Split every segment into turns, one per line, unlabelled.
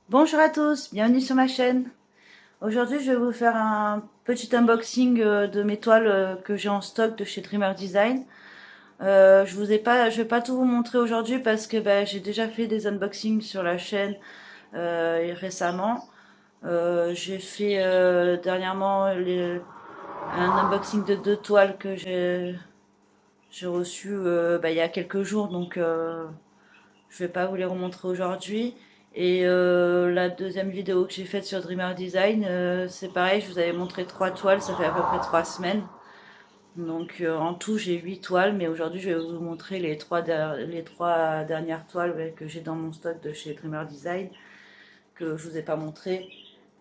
Bonjour à tous, bienvenue sur ma chaîne. Aujourd'hui, je vais vous faire un petit unboxing de mes toiles que j'ai en stock de chez Dreamer Design. Je vais pas tout vous montrer aujourd'hui parce que j'ai déjà fait des unboxings sur la chaîne récemment. J'ai fait dernièrement un unboxing de deux toiles que j'ai reçues il y a quelques jours, donc je vais pas vous les remontrer aujourd'hui. Et la deuxième vidéo que j'ai faite sur Dreamer Design, c'est pareil, je vous avais montré trois toiles, ça fait à peu près 3 semaines. Donc en tout, j'ai 8 toiles, mais aujourd'hui, je vais vous montrer les trois dernières toiles que j'ai dans mon stock de chez Dreamer Design, que je vous ai pas montré.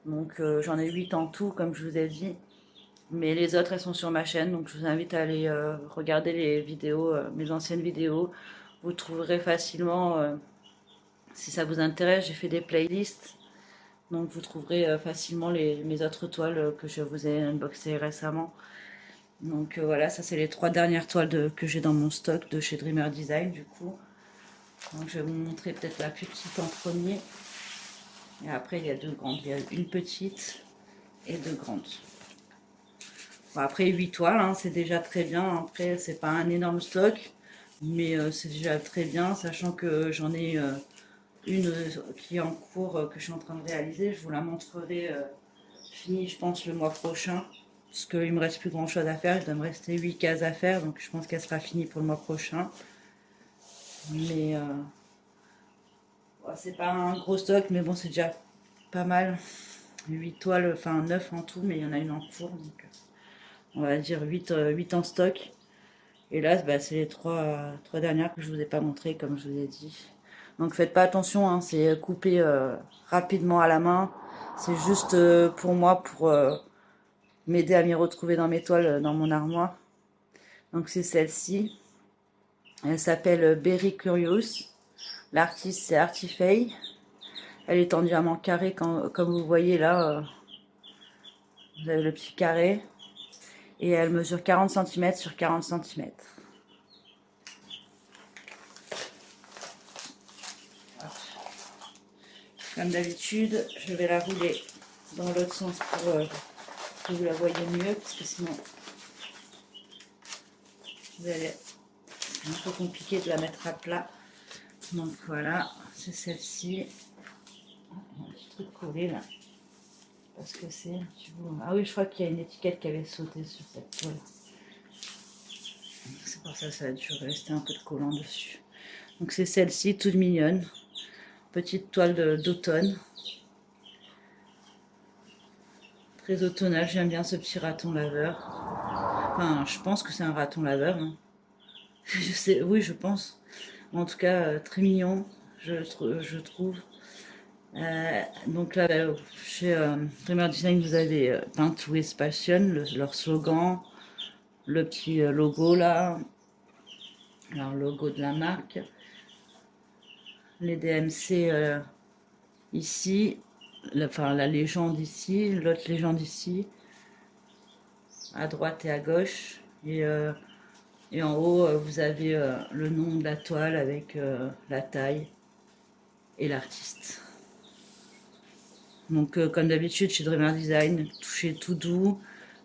Donc j'en ai 8 en tout, comme je vous ai dit. Mais les autres, elles sont sur ma chaîne, donc je vous invite à aller regarder les vidéos, mes anciennes vidéos. Vous trouverez facilement si ça vous intéresse, j'ai fait des playlists. Donc vous trouverez facilement mes autres toiles que je vous ai unboxées récemment. Donc voilà, ça c'est les trois dernières toiles que j'ai dans mon stock de chez Dreamer Design du coup. Donc je vais vous montrer peut-être la plus petite en premier. Et après il y a deux grandes. Il y a une petite et deux grandes. Bon, après 8 toiles, hein, c'est déjà très bien. Après c'est pas un énorme stock. Mais c'est déjà très bien, sachant que j'en ai une qui est en cours, que je suis en train de réaliser. Je vous la montrerai finie, je pense, le mois prochain. Parce qu'il me reste plus grand chose à faire. Il doit me rester 8 cases à faire. Donc je pense qu'elle sera finie pour le mois prochain. Mais c'est pas un gros stock, mais bon, c'est déjà pas mal. 8 toiles, enfin 9 en tout, mais il y en a une en cours. Donc on va dire 8 en stock. Et là, c'est les trois dernières que je vous ai pas montrées, comme je vous ai dit. Donc faites pas attention, hein, c'est coupé rapidement à la main. C'est juste pour moi, pour m'aider à m'y retrouver dans mes toiles, dans mon armoire. Donc c'est celle-ci. Elle s'appelle Berry Curious. L'artiste c'est Artifay. Elle est en diamant carré, comme vous voyez là. Vous avez le petit carré. Et elle mesure 40 cm sur 40 cm. Comme d'habitude, je vais la rouler dans l'autre sens pour que vous la voyez mieux, parce que sinon c'est un peu compliqué de la mettre à plat. Donc voilà, c'est celle-ci. Un petit truc collé là. Parce que c'est... Ah oui, je crois qu'il y a une étiquette qui avait sauté sur cette toile. C'est pour ça que ça a dû rester un peu de collant dessus. Donc c'est celle-ci, toute mignonne. Petite toile d'automne. Très automnale, j'aime bien ce petit raton laveur. Enfin, je pense que c'est un raton laveur. Hein. Je sais, oui, je pense. En tout cas, très mignon, je trouve. Donc là, chez Dreamer Design, vous avez Paint with Passion, leur slogan, le petit logo là, leur logo de la marque, les DMC ici, la légende ici, l'autre légende ici, à droite et à gauche, et en haut, vous avez le nom de la toile avec la taille et l'artiste. Donc comme d'habitude chez Dreamer Design, toucher tout doux,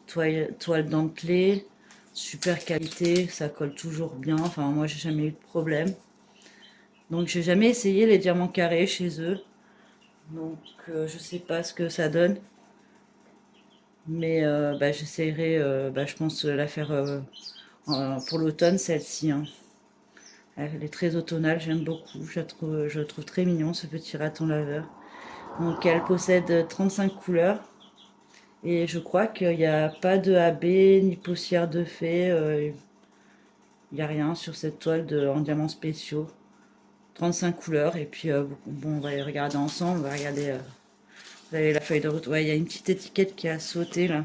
toile dentelée, super qualité, ça colle toujours bien. Enfin moi j'ai jamais eu de problème. Donc j'ai jamais essayé les diamants carrés chez eux. Donc je sais pas ce que ça donne. Mais j'essaierai, je pense la faire pour l'automne celle-ci. Hein. Elle est très automnale, j'aime beaucoup. Je la trouve très mignon ce petit raton laveur. Donc elle possède 35 couleurs. Et je crois qu'il n'y a pas de AB ni poussière de fée. Il n'y a rien sur cette toile en diamants spéciaux. 35 couleurs. Et puis, bon, on va les regarder ensemble. On va regarder. Vous avez la feuille de route. Ouais, il y a une petite étiquette qui a sauté là.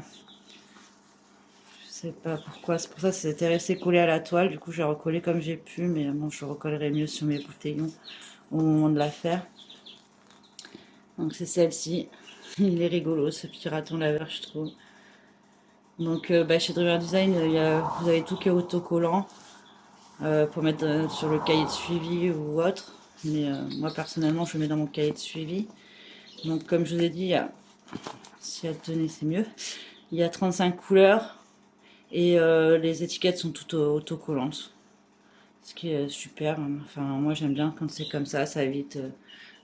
Je sais pas pourquoi. C'est pour ça que c'était resté collé à la toile. Du coup, j'ai recollé comme j'ai pu. Mais bon, je recollerai mieux sur mes bouteillons au moment de la faire. Donc, c'est celle-ci. Il est rigolo, ce petit raton laveur, je trouve. Donc chez Dreamer Design, vous avez tout qui est autocollant pour mettre sur le cahier de suivi ou autre. Mais moi personnellement, je le mets dans mon cahier de suivi. Donc comme je vous ai dit, si elle tenait c'est mieux. Il y a 35 couleurs et les étiquettes sont toutes autocollantes. Ce qui est super. Enfin moi j'aime bien quand c'est comme ça évite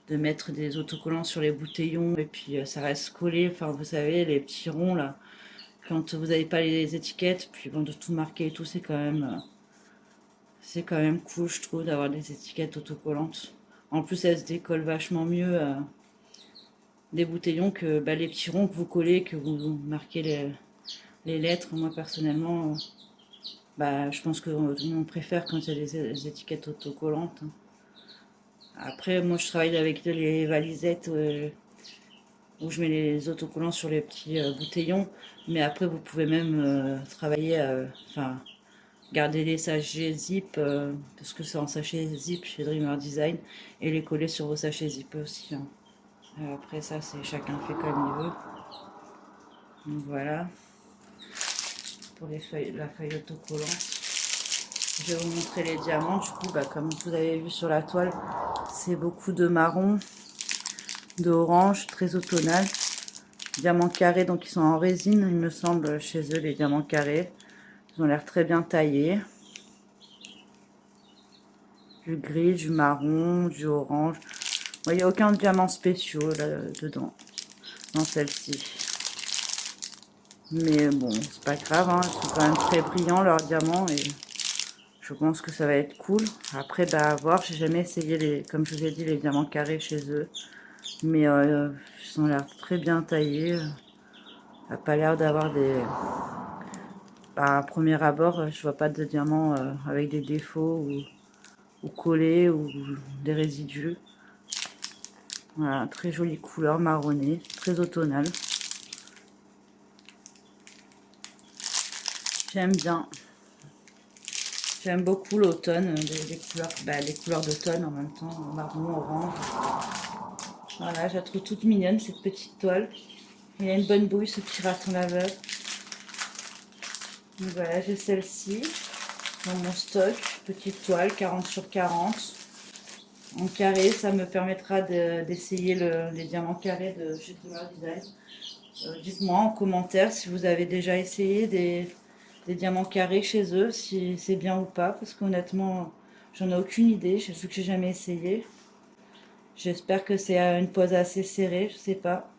de mettre des autocollants sur les bouteillons et puis ça reste collé. Enfin vous savez les petits ronds là, quand vous n'avez pas les étiquettes, puis bon de tout marquer et tout, c'est quand même cool je trouve d'avoir des étiquettes autocollantes. En plus elles se décollent vachement mieux des bouteillons que les petits ronds que vous collez, que vous marquez les lettres. Moi personnellement, je pense que on préfère quand il y a des étiquettes autocollantes. Après, moi je travaille avec les valisettes où je mets les autocollants sur les petits bouteillons, mais après vous pouvez même travailler, enfin garder les sachets zip, parce que c'est en sachet zip chez Dreamer Design, et les coller sur vos sachets zip aussi. Hein. Après ça, c'est chacun fait comme il veut. Donc voilà, pour la feuille autocollant. Je vais vous montrer les diamants. Du coup, comme vous avez vu sur la toile, c'est beaucoup de marron, d'orange, très automnal. Diamants carrés, donc ils sont en résine, il me semble, chez eux, les diamants carrés. Ils ont l'air très bien taillés. Du gris, du marron, du orange. Il n'y a aucun diamant spéciaux là-dedans, dans celle-ci. Mais bon, c'est pas grave, hein, ils sont quand même très brillants leurs diamants et je pense que ça va être cool. Après, à voir, j'ai jamais essayé, comme je vous ai dit, les diamants carrés chez eux. Mais ils ont l'air très bien taillés. Ça n'a pas l'air d'avoir des... à premier abord, je vois pas de diamants avec des défauts ou collés ou des résidus. Voilà, très jolie couleur marronnée, très automnale. J'aime bien. J'aime beaucoup l'automne, les couleurs d'automne en même temps, marron, orange. Voilà, je la trouve toute mignonne cette petite toile. Il y a une bonne bouille ce petit raton laveur. Donc voilà, j'ai celle-ci dans mon stock, petite toile 40 sur 40. En carré, ça me permettra d'essayer les diamants carrés de chez Dreamer Design. Dites-moi en commentaire si vous avez déjà essayé des diamants carrés chez eux, si c'est bien ou pas, parce qu'honnêtement, j'en ai aucune idée, vu que j'ai jamais essayé. J'espère que c'est une pose assez serrée, je sais pas.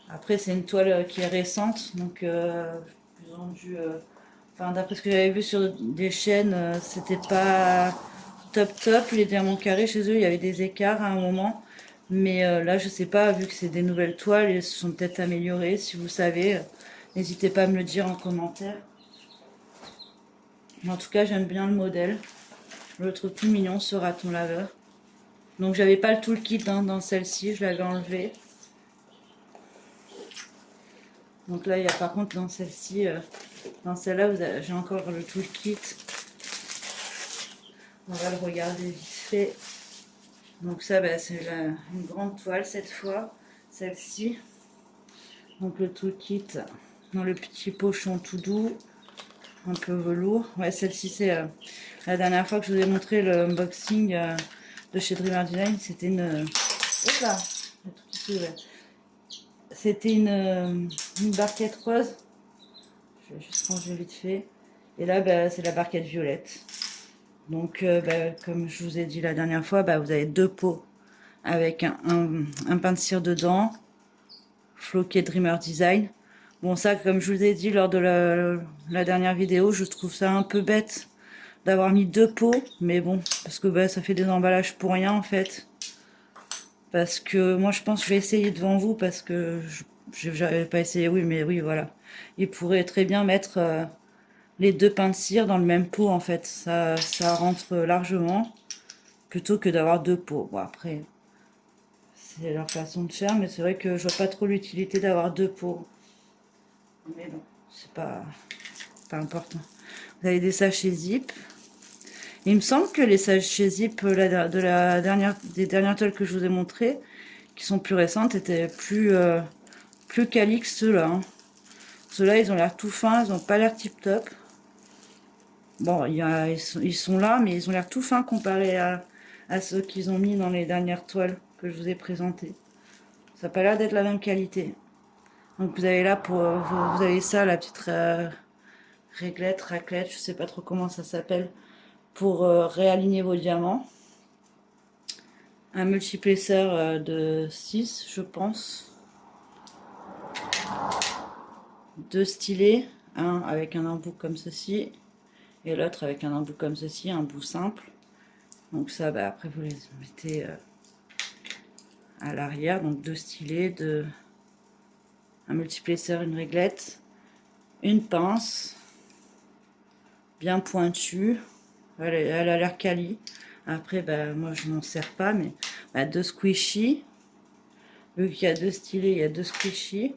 Après, c'est une toile qui est récente, donc ils ont dû, d'après ce que j'avais vu sur des chaînes, c'était pas top. Les diamants carrés chez eux, il y avait des écarts à un moment. Mais là, je sais pas, vu que c'est des nouvelles toiles, elles se sont peut-être améliorées. Si vous savez, n'hésitez pas à me le dire en commentaire. Mais en tout cas, j'aime bien le modèle. Je le trouve tout mignon, ce raton laveur. Donc, j'avais pas le toolkit dans celle-ci, je l'avais enlevé. Donc là, il y a par contre dans celle-ci, dans celle-là, j'ai encore le toolkit. On va le regarder vite fait. Donc ça, c'est une grande toile cette fois, celle-ci. Donc le toolkit dans le petit pochon tout doux, un peu velours. Ouais, celle-ci, c'est la dernière fois que je vous ai montré le unboxing de chez Dreamer Design. C'était une... Opa, c'était une barquette rose. Je vais juste ranger vite fait. Et là, c'est la barquette violette. Donc, comme je vous ai dit la dernière fois, vous avez deux pots avec un pain de cire dedans, floqué Dreamer Design. Bon, ça, comme je vous ai dit lors de la dernière vidéo, je trouve ça un peu bête d'avoir mis deux pots. Mais bon, parce que ça fait des emballages pour rien, en fait. Parce que moi, je pense que je vais essayer devant vous, parce que j'avais pas essayé. Oui, mais oui, voilà. Il pourrait très bien mettre... les deux pains de cire dans le même pot en fait, ça rentre largement plutôt que d'avoir deux pots. Bon après c'est leur façon de faire, mais c'est vrai que je vois pas trop l'utilité d'avoir deux pots. Mais bon, c'est pas important. Vous avez des sachets zip. Il me semble que les sachets zip des dernières toiles que je vous ai montrées, qui sont plus récentes, étaient plus quali que ceux-là. Hein. Ceux-là, ils ont l'air tout fins, ils ont pas l'air tip top. Bon, ils sont là, mais ils ont l'air tout fins comparé à ceux qu'ils ont mis dans les dernières toiles que je vous ai présenté. Ça n'a pas l'air d'être la même qualité. Donc vous avez là pour vous avez ça, la petite réglette, raclette, je sais pas trop comment ça s'appelle, pour réaligner vos diamants. Un multiplexeur de 6, je pense. 2 stylets, un avec un embout comme ceci, et l'autre avec un embout comme ceci, un bout simple. Donc ça, bah, après vous les mettez à l'arrière, donc 2 stylets, un multiplexeur, une réglette, une pince, bien pointue, elle a l'air quali. Après, bah, moi je m'en sers pas, mais bah, 2 squishy. Vu qu'il y a 2 stylets, il y a 2 squishy.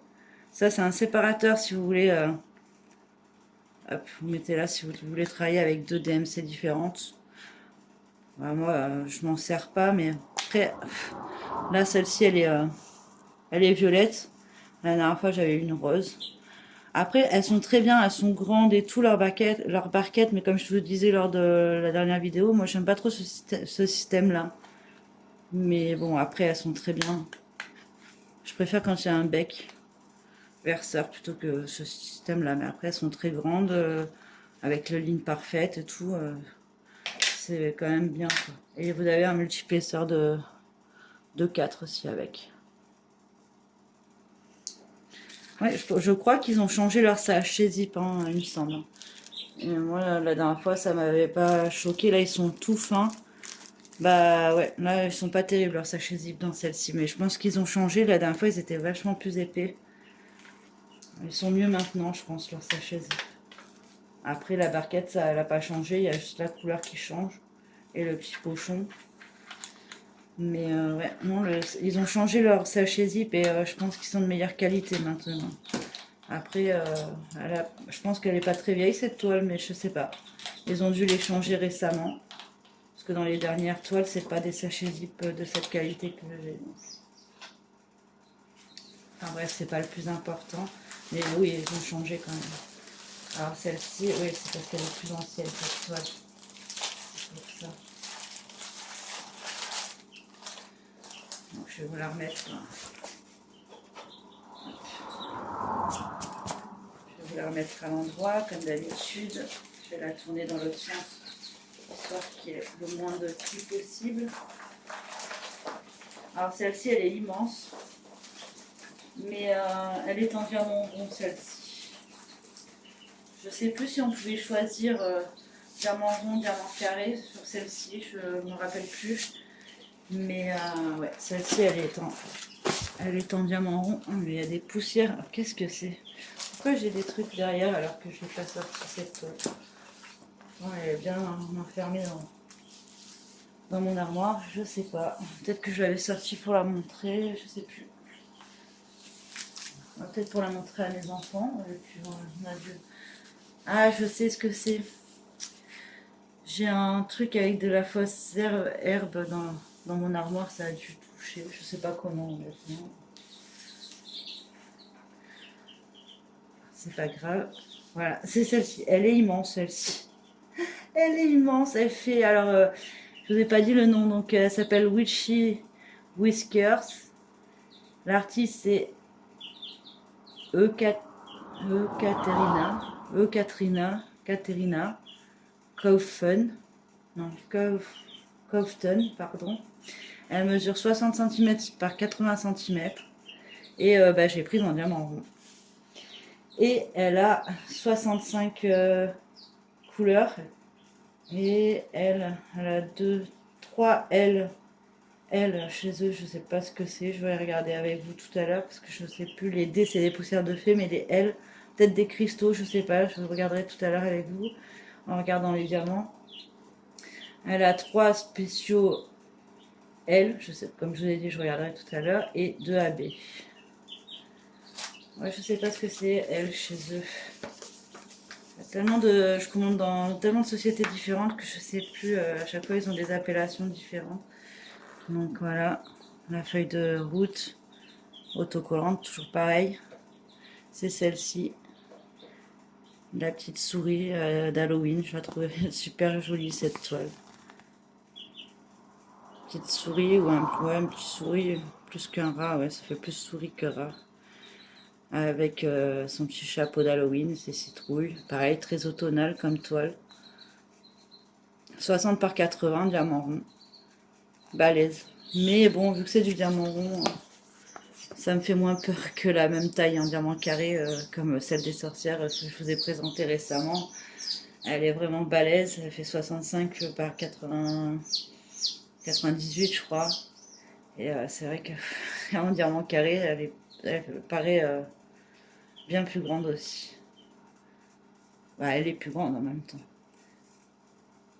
Ça, c'est un séparateur si vous voulez. Hop, vous mettez là si vous voulez travailler avec 2 DMC différentes. Bah, moi, je m'en sers pas, mais après, là, celle-ci, elle est violette. La dernière fois, j'avais une rose. Après, elles sont très bien, elles sont grandes et tout, leurs barquettes, mais comme je vous disais lors de la dernière vidéo, moi, j'aime pas trop ce système-là. Mais bon, après, elles sont très bien. Je préfère quand il y a un bec verseur plutôt que ce système-là. Mais après, elles sont très grandes, avec le ligne parfaite et tout. C'est quand même bien, quoi. Et vous avez un multiplexeur de 4 aussi avec. Ouais, je crois qu'ils ont changé leur sachet zip, hein, il me semble. Et moi, la dernière fois, ça m'avait pas choqué. Là, ils sont tout fins. Bah ouais, là, ils sont pas terribles, leurs sachets zip dans celle-ci. Mais je pense qu'ils ont changé. La dernière fois, ils étaient vachement plus épais. Ils sont mieux maintenant, je pense, leurs sachets zip. Après, la barquette, ça, elle n'a pas changé. Il y a juste la couleur qui change. Et le petit pochon. Mais ouais, non, ils ont changé leur sachet zip et je pense qu'ils sont de meilleure qualité maintenant. Après, je pense qu'elle n'est pas très vieille cette toile, mais je sais pas. Ils ont dû les changer récemment. Parce que dans les dernières toiles, c'est pas des sachets zip de cette qualité que j'ai. Enfin bref, c'est pas le plus important. Mais oui, ils ont changé quand même. Alors celle-ci, oui, c'est parce qu'elle est plus ancienne cette toile. C'est pour ça. Donc je vais vous la remettre. Je vais vous la remettre à l'endroit, comme d'habitude. Je vais la tourner dans l'autre sens, histoire qu'il y ait le moins de plis possible. Alors celle-ci, elle est immense. Mais elle est en diamant rond, celle-ci. Je sais plus si on pouvait choisir diamant rond, diamant carré sur celle-ci. Je ne me rappelle plus. Mais ouais, celle-ci, elle est en diamant rond. Oh, mais il y a des poussières. Qu'est-ce que c'est? Pourquoi j'ai des trucs derrière alors que je n'ai pas sorti cette toile? Bon, elle est bien enfermée dans mon armoire. Je sais pas. Peut-être que je l'avais sortie pour la montrer. Je sais plus. Peut-être pour la montrer à mes enfants. Et puis, on a dû... Ah, je sais ce que c'est. J'ai un truc avec de la fausse herbe dans mon armoire. Ça a dû toucher. Je sais pas comment. Honnêtement. C'est pas grave. Voilà, c'est celle-ci. Elle est immense, celle-ci. Elle est immense. Elle fait... Alors, je vous ai pas dit le nom. Donc, elle s'appelle Witchy Whiskers. L'artiste, c'est Katerina Kaufton, pardon. Elle mesure 60 cm par 80 cm. Et bah, j'ai pris en diamant rond. Et elle a 65 couleurs. Et elle a 3 L. Elle, chez eux, je sais pas ce que c'est. Je vais regarder avec vous tout à l'heure parce que je sais plus. Les D, c'est des poussières de fée, mais les L, peut-être des cristaux, je sais pas. Je regarderai tout à l'heure avec vous en regardant les diamants. Elle a 3 spéciaux L, je sais, comme je vous ai dit, je regarderai tout à l'heure, et 2 AB. Ouais, je sais pas ce que c'est L chez eux. Il y a tellement de, je commande dans tellement de sociétés différentes que je sais plus. À chaque fois, ils ont des appellations différentes. Donc voilà, la feuille de route autocollante, toujours pareil. C'est celle-ci. La petite souris d'Halloween, je la trouve super jolie cette toile. petite souris ou un petit souris, plus qu'un rat, ouais, ça fait plus souris que rat. Avec son petit chapeau d'Halloween, ses citrouilles. Pareil, très automnal comme toile. 60 par 80, diamant rond. Balèze. Mais bon, vu que c'est du diamant rond, ça me fait moins peur que la même taille en diamant carré, comme celle des sorcières que je vous ai présentée récemment. Elle est vraiment balèze, elle fait 65 par 80, 98 je crois. Et c'est vrai qu'en diamant carré, elle paraît bien plus grande aussi. Bah, elle est plus grande en même temps.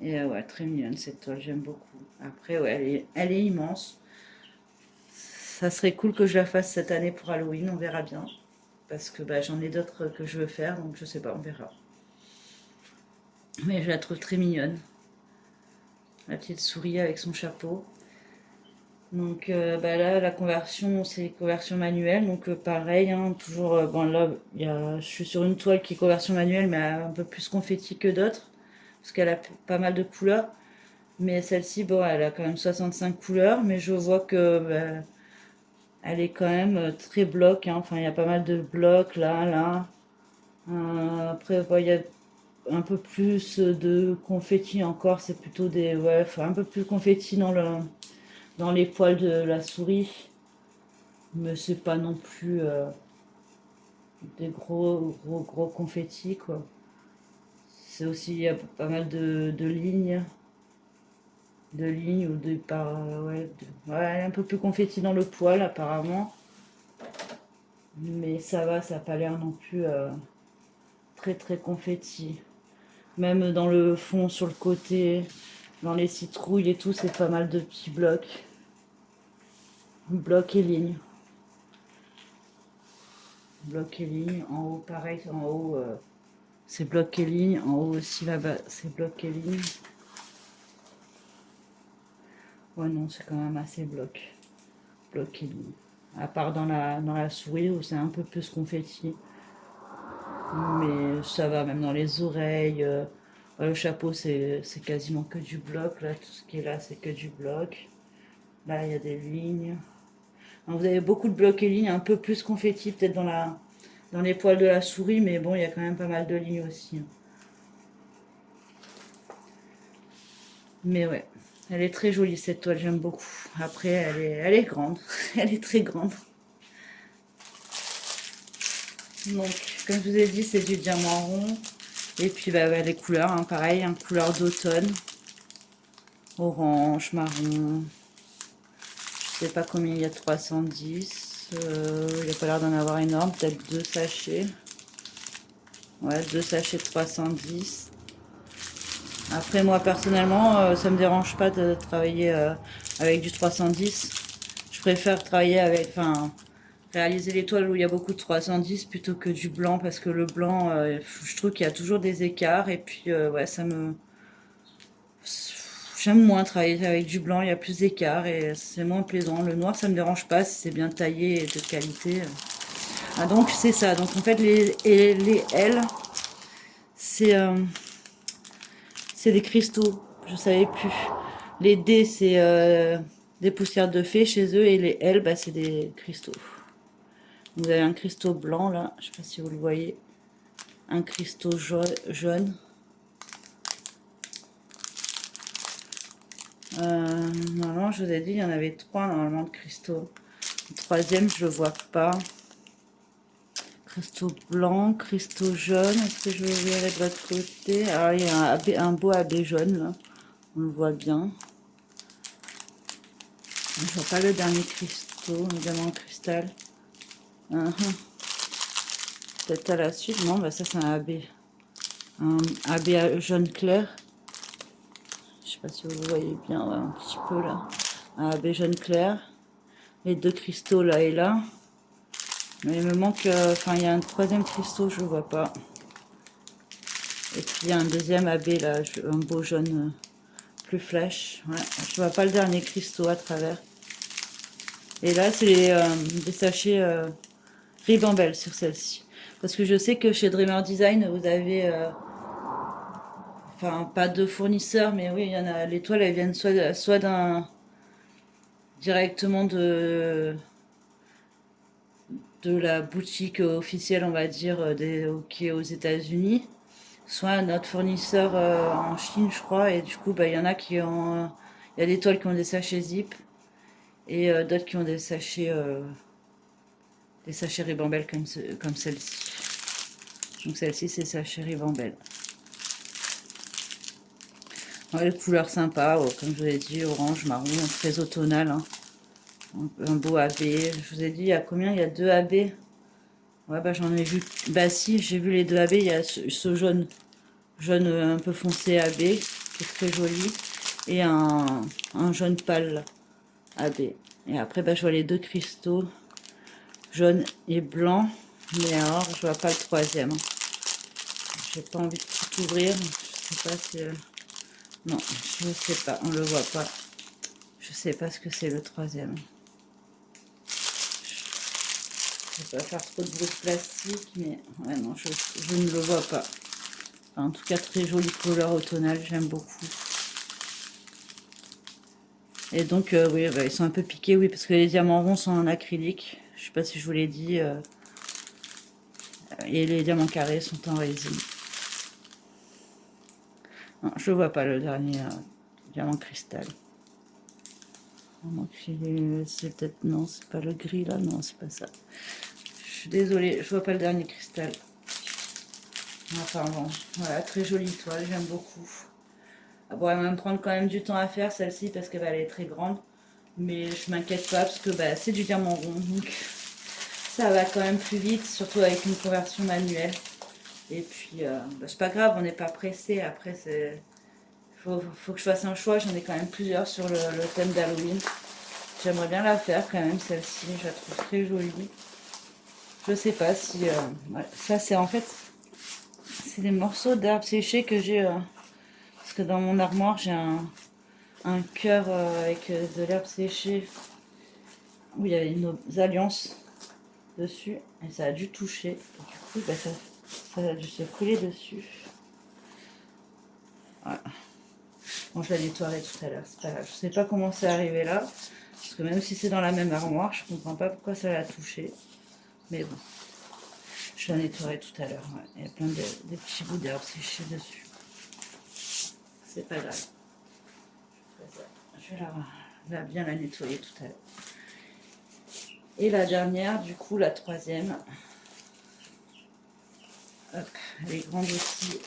Et ouais, très mignonne cette toile, j'aime beaucoup. Après, ouais, elle est immense. Ça serait cool que je la fasse cette année pour Halloween, on verra bien. Parce que bah, j'en ai d'autres que je veux faire, donc je sais pas, on verra. Mais je la trouve très mignonne. La petite souris avec son chapeau. Donc bah là, la conversion, c'est conversion manuelle. Donc pareil, hein, toujours, bon là, je suis sur une toile qui est conversion manuelle, mais un peu plus confetti que d'autres. Parce qu'elle a pas mal de couleurs. Mais celle-ci, bon, elle a quand même 65 couleurs. Mais je vois que bah, elle est quand même très bloc. Hein. Enfin, il y a pas mal de blocs là, là. Après, bon, il y a un peu plus de confetti encore. C'est plutôt des... Ouais, enfin, un peu plus confetti dans les poils de la souris. Mais c'est pas non plus des gros confettis, quoi. C'est aussi, il y a pas mal de lignes. De lignes ou de par... ouais, un peu plus confetti dans le poil, apparemment. Mais ça va, ça n'a pas l'air non plus très confetti. Même dans le fond, sur le côté, dans les citrouilles et tout, c'est pas mal de petits blocs. Blocs et lignes. Blocs et lignes. En haut, pareil, en haut, c'est blocs et lignes. En haut aussi, là-bas, c'est blocs et lignes. Ouais, non, c'est quand même assez bloc. Blocs et lignes. À part dans la souris où c'est un peu plus confetti. Mais ça va, même dans les oreilles. Le chapeau, c'est quasiment que du bloc. Là, tout ce qui est là, c'est que du bloc. Là, il y a des lignes. Alors, vous avez beaucoup de blocs et lignes, un peu plus confetti, peut-être dans les poils de la souris, mais bon, il y a quand même pas mal de lignes aussi. Mais ouais, elle est très jolie cette toile, j'aime beaucoup. Après, elle est grande, elle est très grande. Donc, comme je vous ai dit, c'est du diamant rond. Et puis, bah, les couleurs, hein, pareil, hein, couleur d'automne. Orange, marron. Je sais pas combien il y a, 310. Il n'y a pas l'air d'en avoir énorme, peut-être 2 sachets. Ouais, 2 sachets de 310. Après, moi, personnellement, ça me dérange pas de travailler avec du 310. Je préfère travailler avec... Enfin, réaliser les toiles où il y a beaucoup de 310 plutôt que du blanc, parce que le blanc, je trouve qu'il y a toujours des écarts. Et puis, ouais, ça me... J'aime moins travailler avec du blanc, il y a plus d'écarts et c'est moins plaisant. Le noir, ça me dérange pas si c'est bien taillé et de qualité. Ah, donc, c'est ça. Donc, en fait, les L, c'est des cristaux. Je savais plus. Les D, c'est des poussières de fée chez eux. Et les L, bah, c'est des cristaux. Vous avez un cristaux blanc, là. Je sais pas si vous le voyez. Un cristaux jaune. Normalement, je vous ai dit, il y en avait 3 normalement de cristaux. Le troisième, je le vois pas. Cristaux blanc, cristaux jaune. Est-ce que je le verrai de l'autre côté? Alors, il y a un beau AB jaune, là. On le voit bien. Je vois pas le dernier cristaux, le diamant cristal. Peut-être à la suite. Non, bah ça, c'est un AB. Un AB jaune clair. Je sais pas si vous le voyez bien, ouais, un petit peu là. Un AB jaune clair. Les 2 cristaux là et là. Mais il me manque, enfin il y a un troisième cristaux, je ne vois pas. Et puis il y a un deuxième AB là, un beau jaune plus flash. Ouais, je vois pas le dernier cristaux à travers. Et là c'est des sachets Ribambelle sur celle-ci. Parce que je sais que chez Dreamer Design vous avez, enfin pas de fournisseurs, mais oui il y en a. Les toiles elles viennent soit d'un directement de la boutique officielle, on va dire, qui est aux États-Unis, soit notre fournisseur en Chine, je crois. Et du coup, bah, il y en a qui ont, il y a des toiles qui ont des sachets zip et d'autres qui ont des sachets ribambelle comme celle-ci. Donc celle-ci, c'est sachet ribambelle. Ouais, les couleurs sympas, comme je vous ai dit, orange, marron, très automnal. Hein. Un beau AB. Je vous ai dit, il y a combien? Il y a 2 AB. Ouais, bah j'en ai vu. Bah si, j'ai vu les 2 AB. Il y a ce jaune un peu foncé AB, qui est très joli. Et un jaune pâle AB. Et après, bah, je vois les 2 cristaux, jaune et blanc. Mais alors, je vois pas le troisième. J'ai pas envie de tout ouvrir. Je sais pas si... Non, je sais pas, on le voit pas. Je sais pas ce que c'est le troisième. Je vais pas faire trop de bruit de plastique, mais ouais, non, je ne le vois pas. Enfin, en tout cas, très jolie couleur automnale, j'aime beaucoup. Et donc, oui, bah, ils sont un peu piqués, oui, parce que les diamants ronds sont en acrylique. Je sais pas si je vous l'ai dit. Et les diamants carrés sont en résine. Non, je vois pas le dernier diamant cristal. C'est peut-être... Non, c'est pas le gris là, non, c'est pas ça. Je suis désolée, je vois pas le dernier cristal. Enfin bon, voilà, très jolie toile, j'aime beaucoup. Ah bon, elle va me prendre quand même du temps à faire celle-ci parce qu'elle est très grande. Mais je m'inquiète pas parce que bah, c'est du diamant rond, donc ça va quand même plus vite, surtout avec une conversion manuelle. Et puis, bah, c'est pas grave, on n'est pas pressé. Après, c'est... Faut que je fasse un choix, j'en ai quand même plusieurs sur le thème d'Halloween. J'aimerais bien la faire quand même, celle-ci, je la trouve très jolie. Je sais pas si... ouais, ça, c'est en fait... C'est des morceaux d'herbe séchée que j'ai... parce que dans mon armoire, j'ai un cœur avec de l'herbe séchée où il y avait nos alliances dessus. Et ça a dû toucher. Et du coup, bah, ça a dû se coller dessus. Voilà. Bon, je la nettoierai tout à l'heure, c'est pas grave. Je sais pas comment c'est arrivé là. Parce que même si c'est dans la même armoire, je comprends pas pourquoi ça l'a touché. Mais bon. Je la nettoierai tout à l'heure. Ouais. Il y a plein de petits bouts d'herbe séchés dessus. C'est pas grave. Je vais bien la nettoyer tout à l'heure. Et la dernière, du coup, la troisième. Hop, elle est grande aussi.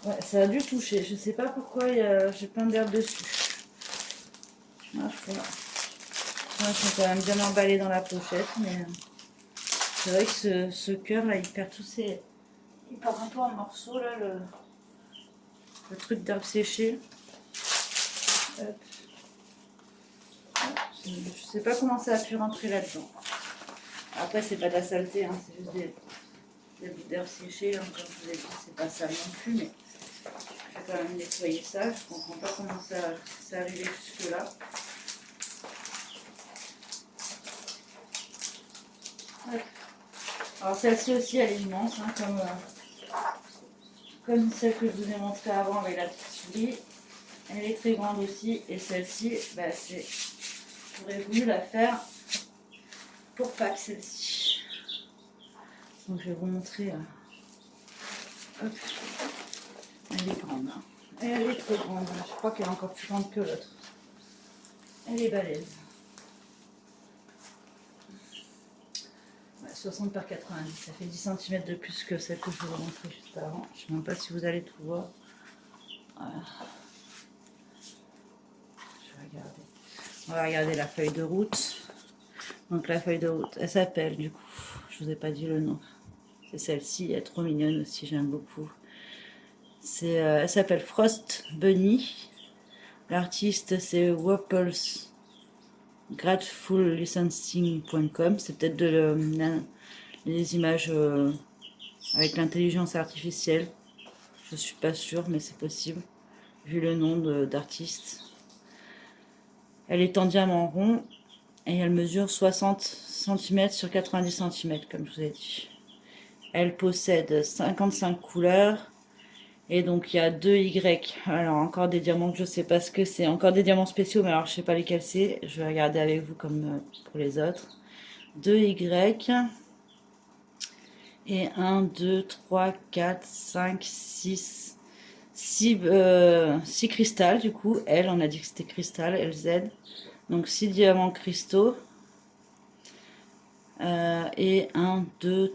Ouais, ça a dû toucher. Je sais pas pourquoi j'ai plein d'herbe dessus. Ah, voilà. Ouais, ils sont quand même bien emballés dans la pochette, mais c'est vrai que ce cœur là, il perd tous ses... Il part un peu en morceaux là, le truc d'herbe séchée. Hop. Je sais pas comment ça a pu rentrer là-dedans. Après, c'est pas de la saleté, hein, c'est juste des bouts d'herbe séchée. Hein, comme je vous ai dit, c'est pas sale non plus, mais je vais quand même nettoyer ça. Je comprends pas comment ça est arrivé jusque là. Ouais. Alors celle-ci aussi, elle est immense, hein, comme celle que je vous ai montrée avant avec la petite souris. Elle est très grande aussi, et celle-ci, bah, j'aurais voulu la faire pour Pâques, celle-ci. Donc je vais vous montrer. Hop. Elle est grande. Hein. Elle est très grande. Je crois qu'elle est encore plus grande que l'autre. Elle est balèze. 60 par 90, ça fait 10 cm de plus que celle que je vous ai montrée juste avant. Je ne sais même pas si vous allez tout voir. Voilà. Je vais regarder. On va regarder la feuille de route. Donc la feuille de route, elle s'appelle du coup, je vous ai pas dit le nom. C'est celle-ci, elle est trop mignonne aussi, j'aime beaucoup. Elle s'appelle Frost Bunny. L'artiste c'est Wapples. Gratefullicensing.com, c'est peut-être les images avec l'intelligence artificielle. Je suis pas sûre, mais c'est possible, vu le nom d'artiste. Elle est en diamant rond et elle mesure 60 cm sur 90 cm, comme je vous ai dit. Elle possède 55 couleurs Et donc il y a 2Y. Alors encore des diamants que je sais pas ce que c'est. Encore des diamants spéciaux, mais alors je sais pas lesquels c'est. Je vais regarder avec vous comme pour les autres. 2Y. Et 1, 2, 3, 4, 5, 6. 6 cristals du coup. L, on a dit que c'était cristal, LZ. Donc 6 diamants cristaux. Et 1, 2,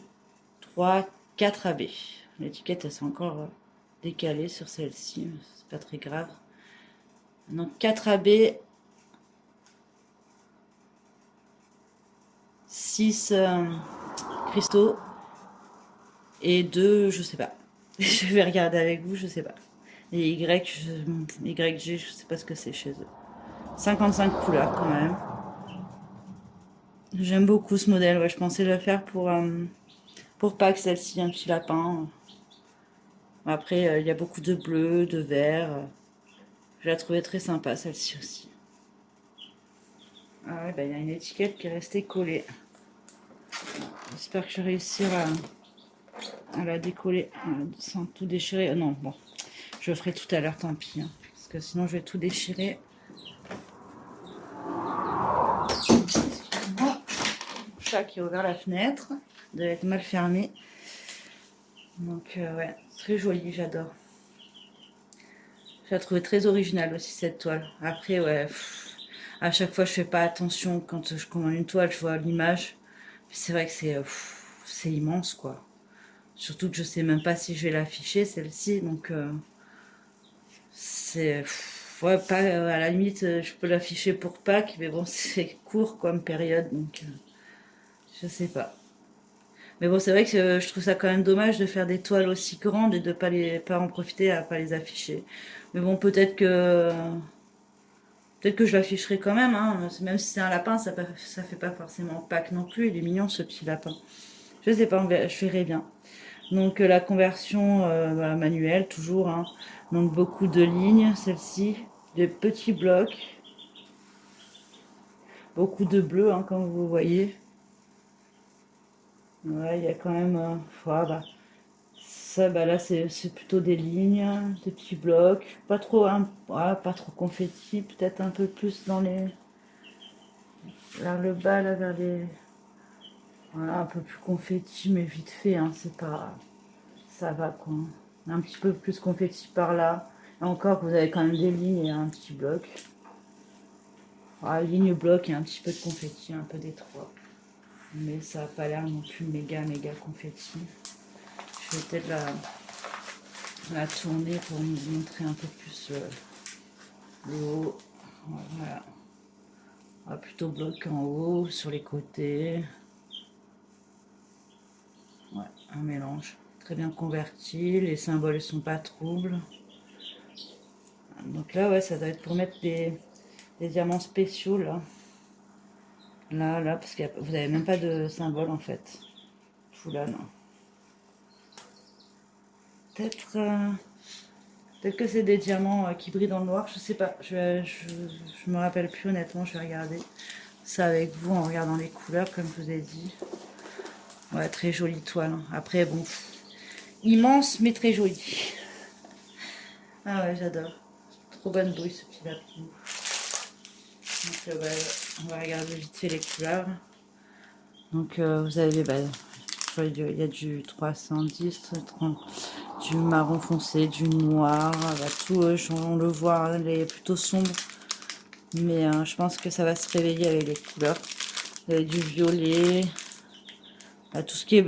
3, 4 AB. L'étiquette, elle s'est encore décalée sur celle-ci. C'est pas très grave. Donc 4 AB. 6 cristaux. Et 2, je sais pas. Je vais regarder avec vous, je sais pas. Et YG, je sais pas ce que c'est chez eux. 55 couleurs quand même. J'aime beaucoup ce modèle, ouais, je pensais le faire pour Pâques, celle-ci, un petit lapin. Après, il y a beaucoup de bleu, de vert. Je la trouvais très sympa, celle-ci aussi. Ah ouais, bah, il y a une étiquette qui est restée collée. J'espère que je vais réussir à la décoller sans tout déchirer. Non, bon, je ferai tout à l'heure, tant pis. Hein, parce que sinon, je vais tout déchirer. Bon, le chat qui a ouvert la fenêtre. Il doit être mal fermé. Donc, ouais, très joli, j'adore. Je la trouvais très originale aussi, cette toile. Après, ouais, à chaque fois, je fais pas attention quand je commande une toile, je vois l'image. C'est vrai que c'est immense, quoi. Surtout que je sais même pas si je vais l'afficher, celle-ci. Donc, c'est... Ouais, pas, à la limite, je peux l'afficher pour Pâques, mais bon, c'est court comme période, donc je sais pas. Mais bon, c'est vrai que je trouve ça quand même dommage de faire des toiles aussi grandes et de pas en profiter à pas les afficher. Mais bon, peut-être que je l'afficherai quand même, hein. Même si c'est un lapin, ça fait pas forcément Pâques non plus. Il est mignon ce petit lapin. Je sais pas, je verrai bien. Donc la conversion voilà, manuelle, toujours. Hein. Donc beaucoup de lignes, celle-ci. Des petits blocs. Beaucoup de bleu, hein, comme vous voyez. Ouais, il y a quand même... bah, ça, bah là, c'est plutôt des lignes, des petits blocs. Pas trop, hein, voilà, pas trop confetti. Peut-être un peu plus dans les... vers le bas, là, vers les... Voilà, un peu plus confetti, mais vite fait, hein, c'est pas... Ça va, quoi. Un petit peu plus confetti par là. Et encore, vous avez quand même des lignes et un petit bloc. Voilà, ligne bloc et un petit peu de confetti, un peu d'étroit. Mais ça n'a pas l'air non plus méga confetti. Je vais peut-être la tourner pour nous montrer un peu plus le haut. Voilà. Plutôt bloc en haut, sur les côtés. Ouais, un mélange. Très bien converti, les symboles ne sont pas troubles. Donc là, ouais, ça doit être pour mettre des diamants spéciaux, là. Là, parce que vous n'avez même pas de symbole, en fait. Tout là, non. Peut-être que c'est des diamants qui brillent dans le noir, je sais pas. Je me rappelle plus, honnêtement, je vais regarder ça avec vous en regardant les couleurs, comme je vous ai dit. Ouais, très jolie toile. Hein. Après, bon, immense, mais très jolie. Ah ouais, j'adore. Trop bonne bouille, ce petit lapin. Donc, on va regarder vite fait les couleurs. Donc, vous avez, bah, il y a du 310, 30, du marron foncé, du noir, bah, tout, on le voit, hein, elle est plutôt sombre. Mais je pense que ça va se réveiller avec les couleurs. Vous avez du violet, bah, tout ce qui est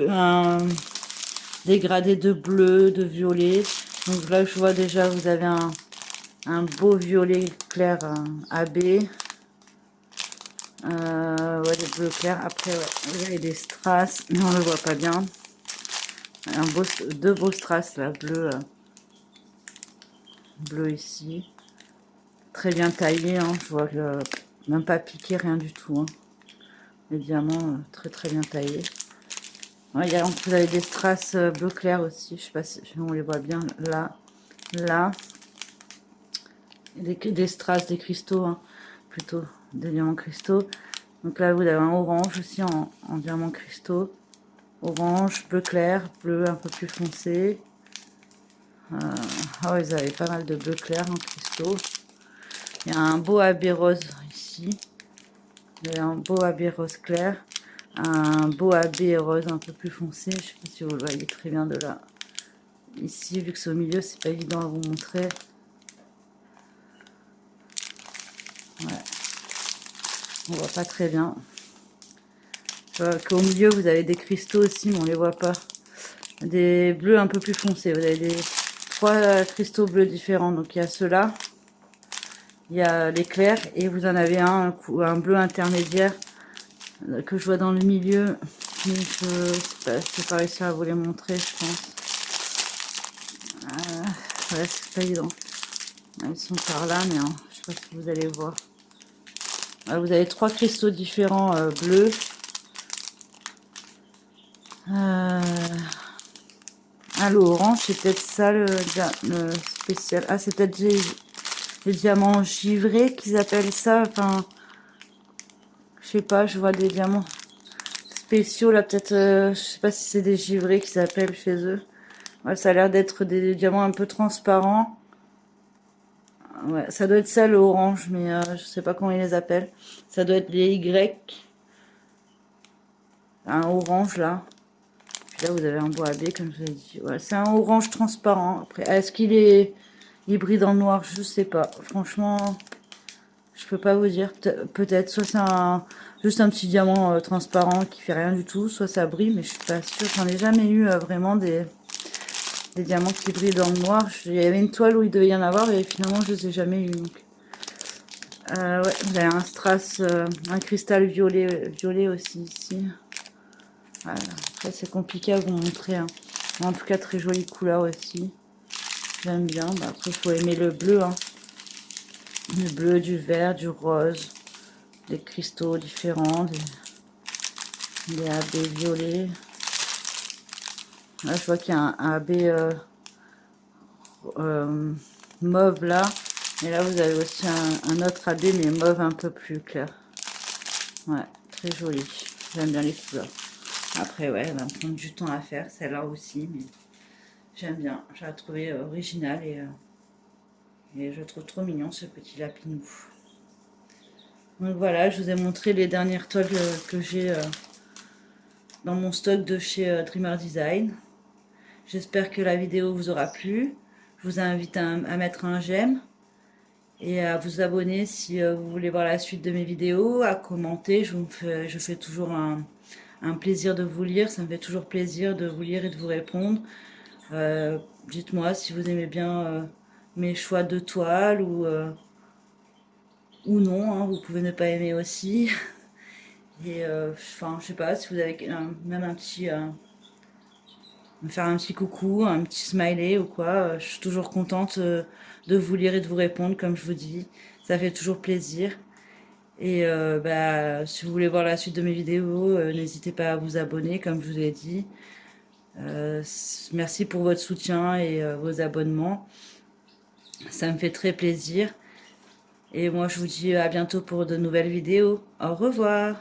dégradé de bleu, de violet. Donc là, je vois déjà, vous avez un beau violet clair AB. Ouais, des bleus clairs. Après, ouais, vous avez des strass, mais on ne le voit pas bien. Deux beaux strass, là, bleu ici. Très bien taillé, hein. Je vois que même pas piqué, rien du tout. Hein. Les diamants, très bien taillés. Ouais, vous avez des strass bleu clair aussi. Je sais pas si on les voit bien là. Des strass, des cristaux, hein. Plutôt des diamants cristaux. Donc là, vous avez un orange aussi en diamants cristaux. Orange, bleu clair, bleu un peu plus foncé. Ah, ils avaient pas mal de bleu clair en cristaux. Il y a un beau AB rose ici. Il y a un beau AB rose clair. Un beau AB rose un peu plus foncé. Je sais pas si vous le voyez très bien de là. Ici, vu que c'est au milieu, c'est pas évident à vous montrer. Ouais. On voit pas très bien. Je vois qu'au milieu, vous avez des cristaux aussi, mais on les voit pas. Des bleus un peu plus foncés. Vous avez trois cristaux bleus différents. Donc il y a ceux-là. Il y a les clairs et vous en avez un bleu intermédiaire que je vois dans le milieu. Mais je n'ai pas réussi à vous les montrer, je pense. Ouais, c'est pas évident. Ils sont par là, mais je sais pas si vous allez voir. Vous avez trois cristaux différents bleus. Le orange, c'est peut-être ça le spécial. Ah, c'est peut-être les diamants givrés qu'ils appellent ça. Enfin, je sais pas, je vois des diamants spéciaux là, peut-être. Je sais pas si c'est des givrés qu'ils appellent chez eux. Ouais, ça a l'air d'être des diamants un peu transparents. Ouais, ça doit être ça le orange, mais je sais pas comment ils les appellent. Ça doit être les Y. Un orange là. Puis là, vous avez un bois AB, comme je vous ai dit. Ouais, c'est un orange transparent. Après, est-ce qu'il est hybride en noir? Je sais pas. Franchement, je peux pas vous dire. Peut-être. Soit c'est juste un petit diamant transparent qui fait rien du tout. Soit ça brille, mais je suis pas sûre. J'en ai jamais eu vraiment des diamants qui brillent dans le noir. Il y avait une toile où il devait y en avoir et finalement, je les ai jamais eu. Donc. Ouais, vous avez un strass, un cristal violet aussi ici. Voilà. Après, c'est compliqué à vous montrer. Hein. En tout cas, très jolie couleur aussi. J'aime bien. Bah, après, il faut aimer le bleu. Hein. Du bleu, du vert, du rose. Des cristaux différents. Des AB violets. Là, je vois qu'il y a un AB mauve là. Et là, vous avez aussi un autre AB, mais mauve un peu plus clair. Ouais, très joli. J'aime bien les couleurs. Après, ouais, elle va me prendre du temps à faire, celle-là aussi, mais j'aime bien. Je la trouvais originale et je trouve trop mignon ce petit lapinou. Donc voilà, je vous ai montré les dernières toiles que j'ai dans mon stock de chez Dreamer Design. J'espère que la vidéo vous aura plu. Je vous invite à mettre un j'aime et à vous abonner si vous voulez voir la suite de mes vidéos, à commenter. Je fais toujours un plaisir de vous lire, ça me fait toujours plaisir de vous lire et de vous répondre. Dites-moi si vous aimez bien mes choix de toile ou non, hein, vous pouvez ne pas aimer aussi. Et enfin, je sais pas, si vous avez même un petit... me faire un petit coucou, un petit smiley ou quoi, je suis toujours contente de vous lire et de vous répondre, comme je vous dis. Ça fait toujours plaisir. Et bah, si vous voulez voir la suite de mes vidéos, n'hésitez pas à vous abonner, comme je vous ai dit. Merci pour votre soutien et vos abonnements. Ça me fait très plaisir. Et moi, je vous dis à bientôt pour de nouvelles vidéos. Au revoir.